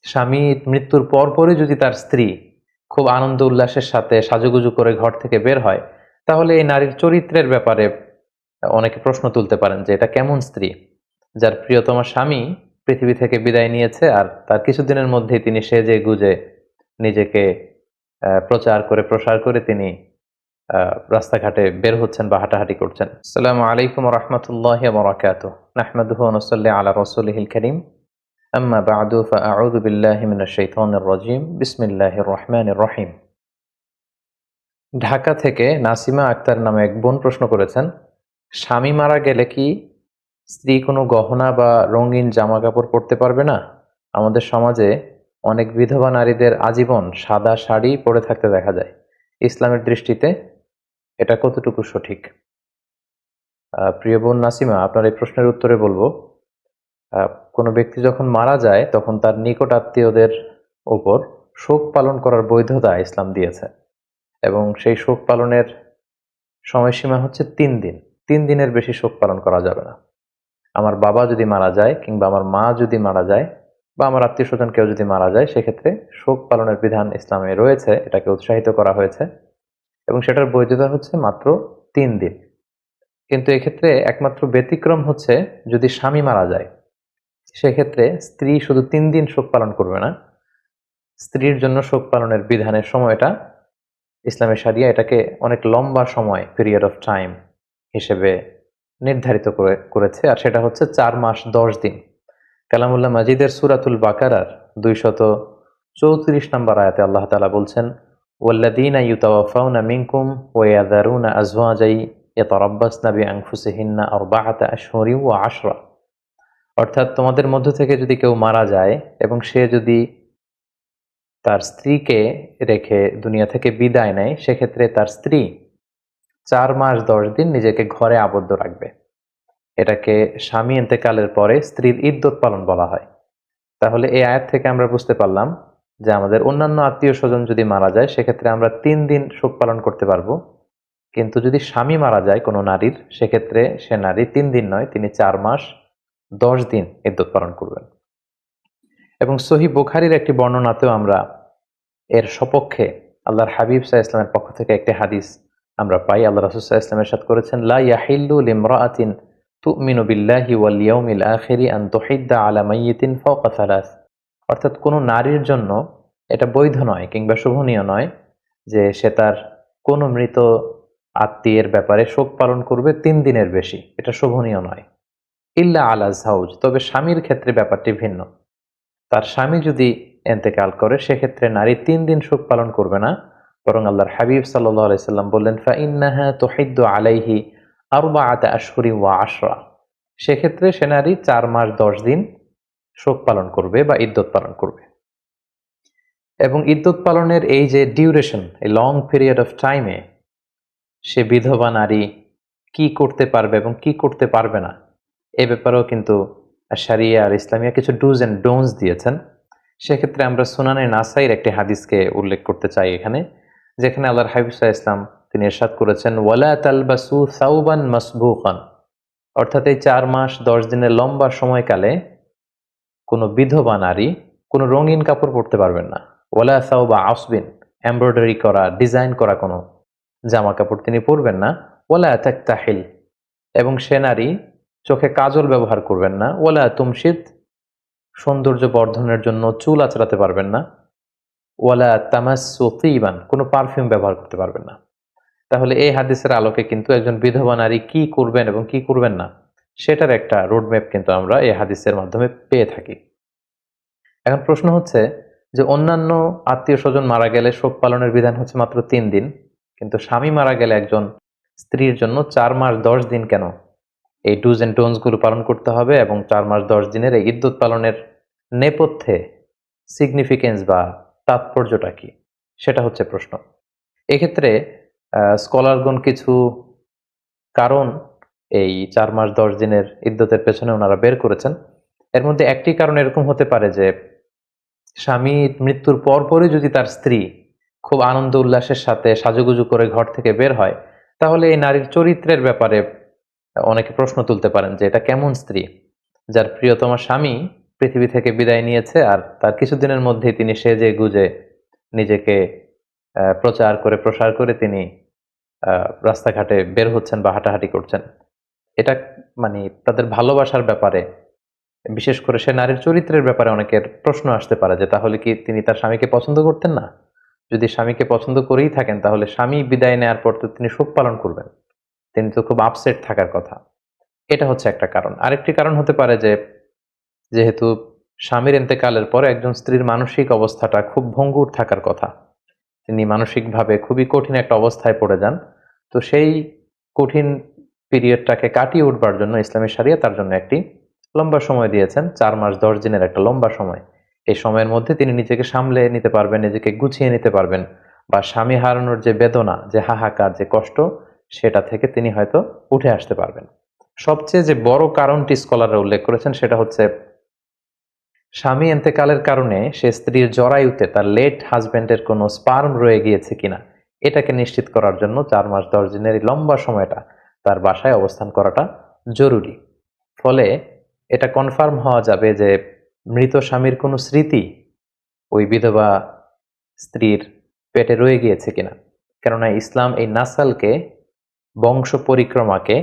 স্বামী মৃত্যুর পরপরই যদি তার স্ত্রী খুব আনন্দ উল্লাসের সাথে সাজুগুজু করে ঘর থেকে বের হয়, তাহলে এই নারীর চরিত্রের ব্যাপারে অনেকে প্রশ্ন তুলতে পারেন যে এটা কেমন স্ত্রী, যার প্রিয়তম স্বামী পৃথিবী থেকে বিদায় নিয়েছে আর তার কিছুদিনের মধ্যেই তিনি সেজে গুজে নিজেকে প্রচার করে প্রসার করে তিনি রাস্তাঘাটে বের হচ্ছেন বা হাঁটাহাঁটি করছেন। আসসালামু আলাইকুম ওয়া রাহমাতুল্লাহি ওয়া বারাকাতুহু। নাহমাদুহু ওয়া নুসাল্লি আলা রাসূলিহিল কারীম। আম্মা বা'দু ফাআউযু বিল্লাহি মিনাশ শাইতানির রাজীম। বিসমিল্লাহির রহমানির রহিম। ঢাকা থেকে নাসিমা আক্তার নামে এক বোন প্রশ্ন করেছেন, স্বামী মারা গেলে কি স্ত্রী কোনো গহনা বা রঙিন জামা কাপড় পরতে পারবে না? আমাদের সমাজে অনেক বিধবা নারীদের আজীবন সাদা শাড়ি পরে থাকতে দেখা যায়। ইসলামের দৃষ্টিতে এটা কতটুকু সঠিক? প্রিয় বোন নাসিমা, আপনার এই প্রশ্নের উত্তরে বলবো, কোনো ব্যক্তি যখন মারা যায় তখন তার নিকট আত্মীয়দের উপর শোক পালন করার বৈধতা ইসলাম দিয়েছে, এবং সেই শোক পালনের সময়সীমা হচ্ছে 3 দিন। 3 দিনের বেশি শোক পালন করা যাবে না। আমার বাবা যদি মারা যায় কিংবা আমার মা যদি মারা যায় বা আমার আত্মীয় স্বজন কেউ যদি মারা যায়, সেক্ষেত্রে শোক পালনের বিধান ইসলামে রয়েছে, এটাকে উৎসাহিত করা হয়েছে, এবং সেটার বৈধতা হচ্ছে মাত্র 3 দিন। কিন্তু এক্ষেত্রে একমাত্র ব্যতিক্রম হচ্ছে যদি স্বামী মারা যায়, সেক্ষেত্রে স্ত্রী শুধু 3 দিন শোক পালন করবে না। স্ত্রীর জন্য শোক পালনের বিধানের সময়টা ইসলামের শরিয়া এটাকে অনেক লম্বা সময়, পিরিয়ড অফ টাইম হিসেবে নির্ধারিত করেছে, আর সেটা হচ্ছে 4 মাস 10 দিন। কালামুল্লাহ মাজিদের সূরাতুল বাকারার 234 নম্বর আয়াতে আল্লাহ তাআলা বলছেন, ওয়াল্লাযীনা ইউতাওয়াফাউনা মিনকুম ওয়া ইয়াযারুনা আযওয়াজাই ইয়াতারাব্বাসনা বিআনফুসিহিন্না আরবাআতা আশহুরিন ওয়া আশরা। অর্থাৎ তোমাদের মধ্য থেকে যদি কেউ মারা যায় এবং সে যদি তার স্ত্রীকে রেখে দুনিয়া থেকে বিদায় নেয়, সেক্ষেত্রে তার স্ত্রী 4 মাস 10 দিন নিজেকে ঘরে আবদ্ধ রাখবে। এটাকে স্বামী ইন্তেকালের পরে স্ত্রীর ইদ্যত পালন বলা হয়। তাহলে এই আয়াত থেকে আমরা বুঝতে পারলাম যে আমাদের অন্যান্য আত্মীয় স্বজন যদি মারা যায়, সেক্ষেত্রে আমরা 3 দিন শোক পালন করতে পারবো। কিন্তু যদি স্বামী মারা যায় কোনো নারীর, সেক্ষেত্রে সে নারী 3 দিন নয়, তিনি 4 মাস 10 দিন ইদ্যত পালন করবেন। এবং সহিহ বুখারীর একটি বর্ণনাতেও আমরা এর সপক্ষে আল্লাহর হাবিব সাল্লাল্লাহু আলাইহি ওয়াসাল্লামের পক্ষ থেকে একটি হাদিস আমরা পাই। আল্লাহ রাসূল সাল্লাল্লাহু আলাইহি ওয়াসাল্লাম ইরশাদ করেছেন, লা ইয়াহিল্লু লিমরাআতিন তুমিনু বিল্লাহি ওয়াল ইয়াউমিল আখিরি আন তুহিদ্দা আলা মাইয়িতিন ফাওকা সালাস। অর্থাৎ কোনো নারীর জন্য এটা বৈধ নয় কিংবা শোভনীয় নয় যে সে তার কোনো মৃত আত্মীয়ের ব্যাপারে শোক পালন করবে 3 দিনের বেশি। এটা শোভনীয় নয়। ইল্লা আলা যাওজ, তবে স্বামীর ক্ষেত্রে ব্যাপারটি ভিন্ন। তার স্বামী যদি ইন্তেকাল করে, সেক্ষেত্রে নারী 3 দিন শোক পালন করবে না, বরং আল্লাহর হাবিব সাল্লাল্লাহু আলাইহি সাল্লাম বললেন, ফাইন্নাহা তুহিদ্দু আলাইহি আরবাআতা আশহুরিন ওয়া আশরা। সেক্ষেত্রে সে নারী 4 মাস 10 দিন শোক পালন করবে বা ইদ্যত পালন করবে। এবং ইদ্যত পালনের এই যে ডিউরেশন, এই লং পিরিয়ড অফ টাইমে সে বিধবা নারী কি করতে পারবে এবং কি করতে পারবে না, এ ব্যাপারেও কিন্তু শরিয়া আর ইসলামিয়া কিছু ডুজ এন্ড ডোন্টস দিয়েছেন। সেক্ষেত্রে আমরা সুনানে নাসাইর একটি হাদিসকে উল্লেখ করতে চাই এখানে, যেখানে আল্লাহর হাবিব সাল্লাল্লাহু আলাইহি ওয়াসাল্লাম তিনি ইরশাদ করেছেন, ওয়ালা তালবাসু সাওবান মাসবুকান। অর্থাৎ এই 4 মাস 10 দিনের লম্বা সময়কালে কোনো বিধবা নারী কোনো রঙিন কাপড় পরতে পারবেন না। ওয়ালা সাওবা আসবিন, এমব্রয়ডারি করা, ডিজাইন করা কোনো জামা কাপড় তিনি পরবেন না। ওয়ালা তাকতাহিল, এবং সে নারী চোখে কাজল ব্যবহার করবেন না। ওয়ালা তুমশিদ, সৌন্দর্য বর্ধনের জন্য চুল আঁচড়াতে পারবেন না। ওয়ালা তামাসসু তিবান, কোনো পারফিউম ব্যবহার করতে পারবেন না। তাহলে এই হাদিসের আলোকে কিন্তু একজন বিধবা নারী কি করবেন এবং কি করবেন না, সেটার একটা রোডম্যাপ কিন্তু আমরা এই হাদিসের মাধ্যমে পেয়ে থাকি। এখন প্রশ্ন হচ্ছে যে অন্যান্য আত্মীয় স্বজন মারা গেলে শোক পালনের বিধান হচ্ছে মাত্র 3 দিন, কিন্তু স্বামী মারা গেলে একজন স্ত্রীর জন্য 4 মাস 10 দিন কেন এই ডুজ এন্ড ডোন্টস গুলো পালন করতে হবে, এবং 4 মাস 10 দিনের এই ইদ্যত পালনের নেপথ্যে সিগনিফিকেন্স বা তাৎপর্যটা কি, সেটা হচ্ছে প্রশ্ন। এক্ষেত্রে স্কলারগণ কিছু কারণ এই 4 মাস 10 দিনের ইদ্যতের পেছনে ওনারা বের করেছেন। এর মধ্যে একটি কারণ এরকম হতে পারে যে স্বামী মৃত্যুর পরপরই যদি তার স্ত্রী খুব আনন্দ উল্লাসের সাথে সাজুগুজু করে ঘর থেকে বের হয়, তাহলে এই নারীর চরিত্রের ব্যাপারে অনেকে প্রশ্ন তুলতে পারেন যে এটা কেমন স্ত্রী, যার প্রিয়তম স্বামী পৃথিবী থেকে বিদায় নিয়েছে, আর তার কিছুদিনের মধ্যেই তিনি সেজে গুজে নিজেকে প্রচার করে প্রসার করে তিনি রাস্তাঘাটে বের হচ্ছেন বা হাঁটাহাঁটি করছেন। এটা মানে তাদের ভালোবাসার ব্যাপারে, বিশেষ করে সে নারীর চরিত্রের ব্যাপারে অনেকের প্রশ্ন আসতে পারে যে তাহলে কি তিনি তার স্বামীকে পছন্দ করতেন না? যদি স্বামীকে পছন্দ করেই থাকেন তাহলে স্বামী বিদায় নেওয়ার পর তো তিনি শোক পালন করবেন। তিনি তো খুব আপসেট থাকার কথা। এটা হচ্ছে একটা কারণ। আরেকটি কারণ হতে পারে যে যেহেতু স্বামীর ইন্তেকালের পর একজন স্ত্রীর মানসিক অবস্থাটা খুব ভঙ্গুর থাকার কথা। তিনি মানসিকভাবে খুবই কঠিন একটা অবস্থায় পড়ে যান। তো সেই কঠিন পিরিয়ডটাকে কাটিয়ে উঠবার জন্য ইসলামী শরিয়া তার জন্য একটি লম্বা সময় দিয়েছেন। ৪ মাস ১০ দিনের একটা লম্বা সময়। এই সময়ের মধ্যে তিনি নিজেকে সামলে নিতে পারবেন, নিজেকে গুছিয়ে নিতে পারবেন, বা স্বামী হারানোর যে বেদনা, যে হাহাকার, যে কষ্ট, সেটা থেকে তিনি হয়তো উঠে আসতে পারবেন। সবচেয়ে যে বড় কারণটি স্কলাররা উল্লেখ করেছেন সেটা হচ্ছে স্বামী ইন্তেকালের কারণে সে স্ত্রীর জরায়ুতে তার লেট হাজবেন্ডের কোনো স্পার্ম রয়ে গিয়েছে কিনা এটাকে নিশ্চিত করার জন্য ৪ মাস ১০ দিনের এই লম্বা সময়টা তার বাসায় অবস্থান করাটা জরুরি। ফলে এটা কনফার্ম হওয়া যাবে যে মৃত স্বামীর কোনো স্মৃতি ওই বিধবা স্ত্রীর পেটে রয়ে গিয়েছে কিনা। কেননা ইসলাম এই নাসালকে, বংশ পরিক্রমাকে,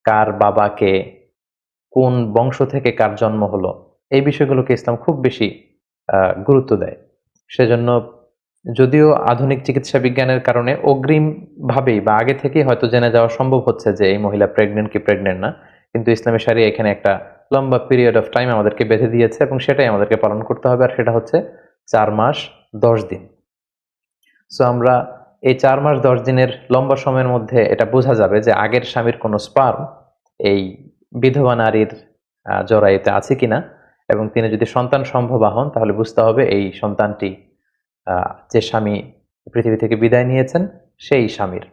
কার বাবাকে, কোন বংশ থেকে কার জন্ম হলো, এই বিষয়গুলোকে ইসলাম খুব বেশি গুরুত্ব দেয়। সেজন্য যদিও আধুনিক চিকিৎসা বিজ্ঞানের কারণে অগ্রিম ভাবেই বা আগে থেকেই হয়তো জেনে যাওয়া সম্ভব হচ্ছে যে এই মহিলা প্রেগনেন্ট কি প্রেগনেন্ট না, কিন্তু ইসলামী শরিয়া এখানে একটা লম্বা পিরিয়ড অফ টাইম আমাদেরকে বেঁধে দিয়েছে এবং সেটাই আমাদেরকে পালন করতে হবে, আর সেটা হচ্ছে ৪ মাস ১০ দিন। সো আমরা এই ৪ মাস ১০ দিনের লম্বা সময়ের মধ্যে এটা বোঝা যাবে যে আগের স্বামীর কোনো স্পার্ম এই বিধবা নারীর জরায়ুতে আছে কিনা, এবং তিনি যদি সন্তান সম্ভবা হন তাহলে বুঝতে হবে এই সন্তানটি যে স্বামী পৃথিবী থেকে বিদায় নিয়েছেন সেই স্বামীর।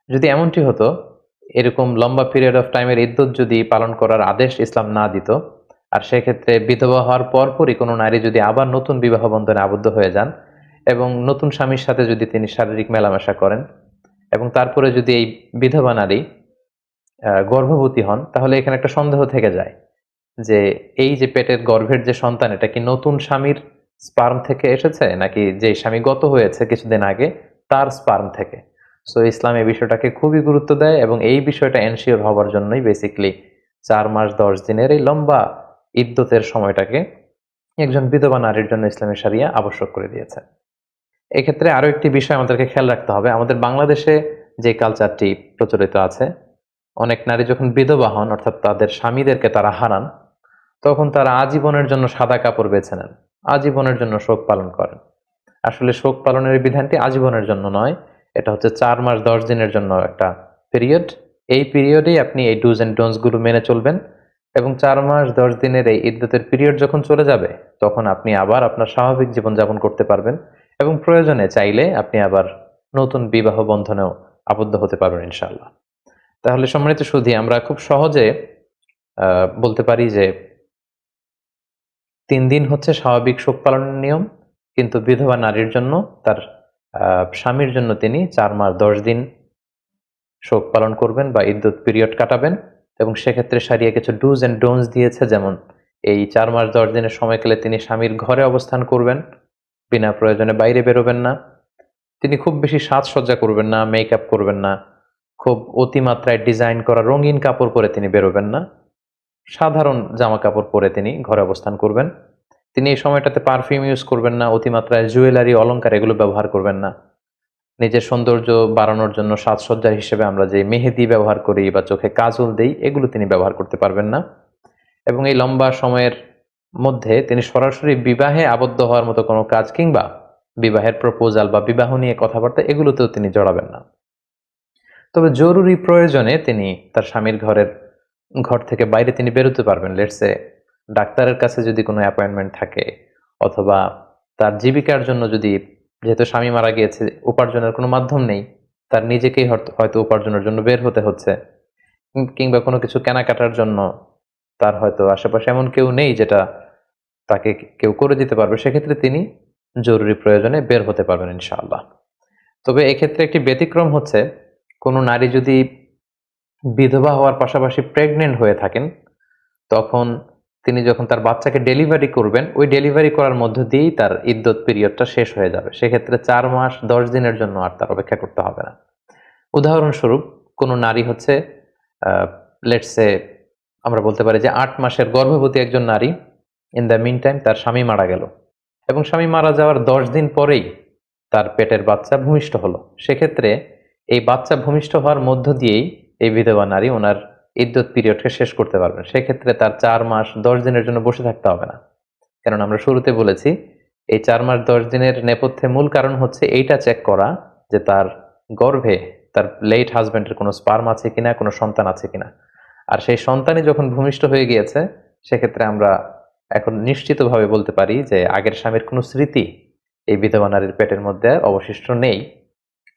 যদি এমনটি হতো, এরকম লম্বা পিরিয়ড অফ টাইমের ইদ্যত যদি পালন করার আদেশ ইসলাম না দিত, আর সেক্ষেত্রে বিধবা হওয়ার পরপরই কোনো নারী যদি আবার নতুন বিবাহ বন্ধনে আবদ্ধ হয়ে যান এবং নতুন স্বামীর সাথে যদি তিনি শারীরিক মেলামেশা করেন এবং তারপরে যদি এই বিধবা নারী গর্ভবতী হন, তাহলে এখানে একটা সন্দেহ থেকে যায় যে এই যে পেটের গর্ভের যে সন্তান, এটা কি নতুন স্বামীর স্পার্ম থেকে এসেছে নাকি যে স্বামী গত হয়েছে কিছুদিন আগে তার স্পার্ম থেকে। সো ইসলাম এই বিষয়টাকে খুবই গুরুত্ব দেয় এবং এই বিষয়টা এনশিওর হওয়ার জন্যই বেসিক্যালি ৪ মাস ১০ দিনের এই লম্বা ইদ্যতের সময়টাকে একজন বিধবা নারীর জন্য ইসলামী শরিয়া আবশ্যক করে দিয়েছে। এক্ষেত্রে আরো একটি বিষয় আমাদেরকে খেয়াল রাখতে হবে। আমাদের বাংলাদেশে যে কালচারটি প্রচলিত আছে, অনেক নারী যখন বিধবা হন, অর্থাৎ তাদের স্বামীদেরকে তারা হারান, তখন তারা আজীবনের জন্য সাদা কাপড় বেছে নেন, আজীবনের জন্য শোক পালন করেন। আসলে শোক পালনের বিধানটি আজীবনের জন্য নয়, এটা হচ্ছে ৪ মাস ১০ দিনের জন্য একটা পিরিয়ড। এই পিরিয়ডেই আপনি এই ডুজ অ্যান্ড ডোন্টস গুলো মেনে চলবেন এবং ৪ মাস ১০ দিনের এই ইদ্যতের পিরিয়ড যখন চলে যাবে তখন আপনি আবার আপনার স্বাভাবিক জীবনযাপন করতে পারবেন এবং প্রয়োজনে চাইলে আপনি আবার নতুন বিবাহ বন্ধনেও আবদ্ধ হতে পারবেন ইনশাআল্লাহ। তাহলে সম্মানিত সুধী, আমরা খুব সহজে বলতে পারি যে ৩ দিন হচ্ছে স্বাভাবিক শোক পালনের নিয়ম, কিন্তু বিধবা নারীর জন্য, তার স্বামীর জন্য তিনি ৪ মাস ১০ দিন শোক পালন করবেন বা ইদ্যত পিরিয়ড কাটাবেন। এবং সেক্ষেত্রে শরিয়া কিছু ডুজ অ্যান্ড ডোন্টস দিয়েছে, যেমন এই ৪ মাস ১০ দিনের সময়কালে তিনি স্বামীর ঘরে অবস্থান করবেন, বিনা প্রয়োজনে বাইরে বেরোবেন না, তিনি খুব বেশি সাজসজ্জা করবেন না, মেকআপ করবেন না, খুব অতিমাত্রায় ডিজাইন করা রঙিন কাপড় পরে তিনি বেরোবেন না, সাধারণ জামা কাপড় পরে তিনি ঘরে অবস্থান করবেন। তিনি এই সময়টাতে পারফিউম ইউজ করবেন না, অতিমাত্রায় জুয়েলারি অলংকার এগুলো ব্যবহার করবেন না। নিজের সৌন্দর্য বাড়ানোর জন্য সাজসজ্জা হিসেবে আমরা যে মেহেদি ব্যবহার করি বা চোখে কাজল দেই, এগুলো তিনি ব্যবহার করতে পারবেন না। এবং এই লম্বা সময়ের মধ্যে তিনি সরাসরি বিবাহে আবদ্ধ হওয়ার মতো কোনো কাজ কিংবা বিবাহের প্রপোজাল বা বিবাহ নিয়ে কথাবার্তা এগুলোতেও তিনি জড়াবেন না। তবে জরুরি প্রয়োজনে তিনি তার স্বামীর ঘর থেকে বাইরে তিনি বেরোতে পারবেন। লেটসে ডাক্তারের কাছে যদি কোনো অ্যাপয়েন্টমেন্ট থাকে, অথবা তার জীবিকার জন্য, যদি যেহেতু স্বামী মারা গিয়েছে উপার্জনের কোনো মাধ্যম নেই, তার নিজেকেই হয়তো উপার্জনের জন্য বের হতে হচ্ছে, কিংবা কোনো কিছু কেনাকাটার জন্য তার হয়তো আশেপাশে এমন কেউ নেই যেটা তাকে কেউ করে দিতে পারবে, সেক্ষেত্রে তিনি জরুরি প্রয়োজনে বের হতে পারবেন ইনশাআল্লাহ। তবে এক্ষেত্রে একটি ব্যতিক্রম হচ্ছে, কোনো নারী যদি বিধবা হওয়ার পাশাপাশি প্রেগনেন্ট হয়ে থাকেন, তখন তিনি যখন তার বাচ্চাকে ডেলিভারি করবেন, ওই ডেলিভারি করার মধ্য দিয়েই তার ইদ্যত পিরিয়ডটা শেষ হয়ে যাবে। সেক্ষেত্রে 4 মাস 10 দিনের জন্য আর তার অপেক্ষা করতে হবে না। উদাহরণস্বরূপ কোনো নারী হচ্ছে লেটস সে আমরা বলতে পারি যে 8 মাসের গর্ভবতী একজন নারী, ইন দ্য মিন টাইম তার স্বামী মারা গেল এবং স্বামী মারা যাওয়ার 10 দিন পরেই তার পেটের বাচ্চা ভূমিষ্ঠ হলো। সেক্ষেত্রে এই বাচ্চা ভূমিষ্ঠ হওয়ার মধ্য দিয়েই এই বিধবা নারী ওনার ইদ্যত পিরিয়ডকে শেষ করতে পারবেন। সেক্ষেত্রে তার 4 মাস 10 দিনের জন্য বসে থাকতে হবে না। কারণ আমরা শুরুতে বলেছি এই 4 মাস 10 দিনের নেপথ্যে মূল কারণ হচ্ছে এইটা চেক করা যে তার গর্ভে তার লেট হাজব্যান্ডের কোনো স্পার্ম আছে কিনা, কোনো সন্তান আছে কিনা। আর সেই সন্তানই যখন ভূমিষ্ঠ হয়ে গিয়েছে, সেক্ষেত্রে আমরা এখন নিশ্চিতভাবে বলতে পারি যে আগের স্বামীর কোনো স্মৃতি এই বিধবা নারীর পেটের মধ্যে অবশিষ্ট নেই।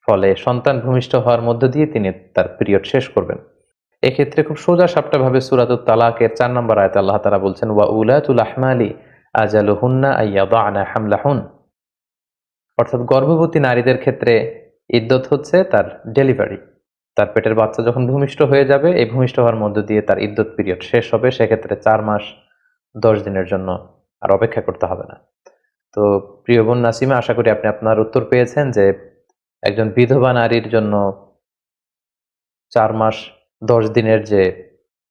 ফলে সন্তান ভূমিষ্ঠ হওয়ার মধ্য দিয়ে তিনি তার পিরিয়ড শেষ করবেন। এক্ষেত্রে খুব সোজা সাপটা ভাবে সূরাতুত তালাকের 4 নম্বর আয়াতে আল্লাহ তাআলা বলছেন, ওয়া উলাতুল আহমালি আজালুহুন্না আইয়াদা'না হামলাহুন। অর্থাৎ গর্ভবতী নারীদের ক্ষেত্রে ইদ্যত হচ্ছে তার ডেলিভারি। তার পেটের বাচ্চা যখন ভূমিষ্ঠ হয়ে যাবে, এই ভূমিষ্ঠ হওয়ার মধ্য দিয়ে তার ইদ্যত পিরিয়ড শেষ হবে। সেক্ষেত্রে 4 মাস 10 দিনের জন্য আর অপেক্ষা করতে হবে না। তো প্রিয় বোন নাসিমা, আশা করি আপনি আপনার উত্তর পেয়েছেন যে একজন বিধবা নারীর জন্য 4 মাস 10 দিনের যে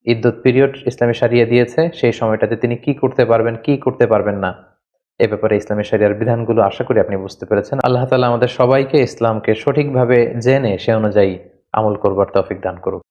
ইদ্যত পিরিয়ড ইসলামী শরিয়া দিয়েছে, সেই সময়টাতে তিনি কি করতে পারবেন, কি করতে পারবেন না, এ ব্যাপারে ইসলামী শরিয়ার বিধানগুলো আশা করি আপনি বুঝতে পেরেছেন। আল্লাহ তাআলা আমাদের সবাইকে ইসলামকে সঠিকভাবে জেনে সে অনুযায়ী আমল করবার তৌফিক দান করুক।